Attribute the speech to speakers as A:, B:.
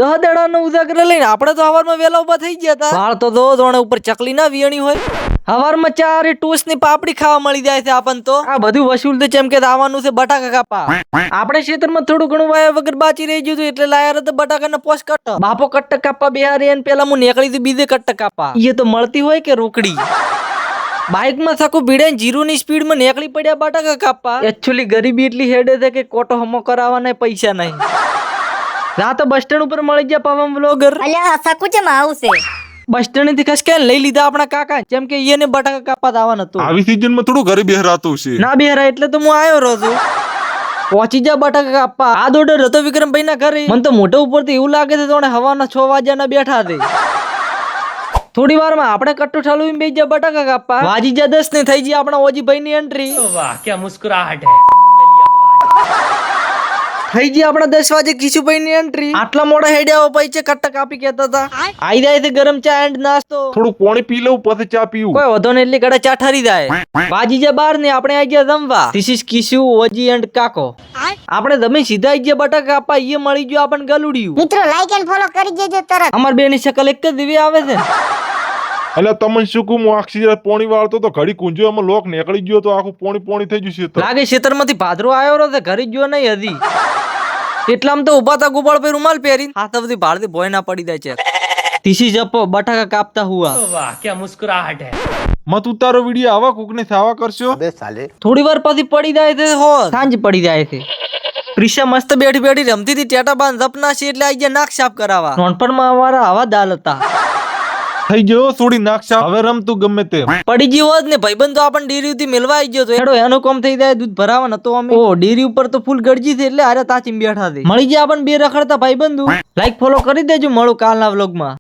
A: 10 દાડાનો ઉજાગરો લઈને આપણે તો હવારમાં વેલા ઉભા થઈ ગયા હતા. વાળ તો દો જોણે ઉપર ચકલી ના વિયણી હોય. હવારમાં ચારે ટોસ ની પાપડી ખાવા મળી જાય છે આપણ તો. આ બધું વસૂલ તો જેમ કે આવવાનું છે બટાકા કાપા. આપણે ક્ષેત્રમાં થોડું ઘણું વાયા વગર બાચી રહી ગયું એટલે લાયા તો બટાકાના પોસ કટ. બાપો કટ્ટ કાપા બિહારી અને પેલા હું નીકળી હતી બીજે કટ્ટ કાપા. એ તો મળતી હોય કે રોકડી. બાઇક માં થકું ભીડે 0 ની સ્પીડ માં નીકળી પડ્યા બટાકા કાપા. એકચ્યુઅલી ગરીબી એટલી હેડે છે કે કોટો હમો કરાવવાના પૈસા નહીં. રાત બસ સ્ટેન્ડ ઉપર મળી ગયા પવન બ્લોગર.
B: અલ્યા સકુ છે આવશે
A: બસ સ્ટેન્ડ થી ખસકે લઈ લીધા આપણા કાકા જેમ કે એને બટાકા કાપા આવવાનું હતું.
C: આવી સીઝન માં થોડું ઘરે બેહરાતું છે.
A: ના બેહરા એટલે તો હું આવ્યો રહ્યો છું. પહોંચી જા બટાકા કાપા. આ દોડર હતો વિક્રમભાઈ ના ઘરે. મને તો મોઢા ઉપરથી એવું લાગે છે તો હવાના 6 વાગ્યાના બેઠા છે. થોડી વાર માં આપણે કટ્ટો ઠાલું બેસી જા બટાકા કાપા. વાજી જા 10 ને થઈ જાય આપણા ઓજીભાઈ ની એન્ટ્રી. વાહ ક્યાં મુસ્કરાહટ હે. થઈ ગયા આપણા 10 વાગે કિશુભાઈ ની એન્ટ્રી. આટલા મોડા હેડ્યા પૈસે કટ્ટા કાપી કેતા હતા. આઈ જાય છે ગરમ ચા એન્ડ નાસ્તો.
C: થોડું પાણી પી લઉં પછી ચા પીવું.
A: કોઈ વધો ને એટલી ગળા ચા ઠરી જાય. વાજી જા 12 ને આપણે આઈ ગયા જમવા. ધીસ ઇઝ કિશુ ઓજી એન્ડ કાકો. આપણે જમી સીધા આઈ ગયા બટાકા કાપા. એ મળી ગયો આપણને ગલુડિયું.
B: મિત્રો લાઈક એન્ડ ફોલો કરી દેજો તરત.
A: અમાર બેની શકલ એક જ દિવી આવે છે.
C: એટલે તમને શું કહું હું આખી પોણી વાળતો તો ઘડી કુંજો એમાં લોક નીકળી ગયો તો આખું પોણી થઈ ગયું છે.
A: લાગે ખેતરમાંથી ભાદરો આવ્યો રહ્યો ઘરે ગયો નહીં હજી. એટલામાં તો ઉભા તા ગોપાળ ભાઈ રૂમાલ પહેરી હાથ બધી ભાડથી ભોય ના પડી જાય છે. તીસી જપો બટાકા કાપતા હુઆ. વાહ ક્યાં મુસ્કરાહટ હે.
C: મત ઉતારો વિડિયો આવા કોકને સાવા કરશો.
A: થોડી વાર પછી પડી જાય છે હો સાંજ પડી જાય છે. પ્રિશા મસ્ત બેઠી બેઠી રમતી હતી ટેટા બાંધ જપના છે એટલે આઈ ગયા નાક સાફ કરાવવા. નોનપણમાં અમારા આવા દાલ હતા.
C: થઈ ગયો થોડી નાક્ષા હવે રમતું ગમે તે
A: પડી ગયો હોત ને ભાઈબંધ તો આપણને ડેરી થી મિલવા આવી ગયો તો હેડો એનું કામ થઈ જાય દૂધ ભરાવા નતો અમે. ઓ ડેરી ઉપર તો ફૂલ ગરજી છે એટલે આરે તાચીમ બેઠા છે. મળી જાય આપણને બે રખડતા ભાઈબંધુ. લાઈક ફોલો કરી દેજો મળું કાલના વ્લોગમાં.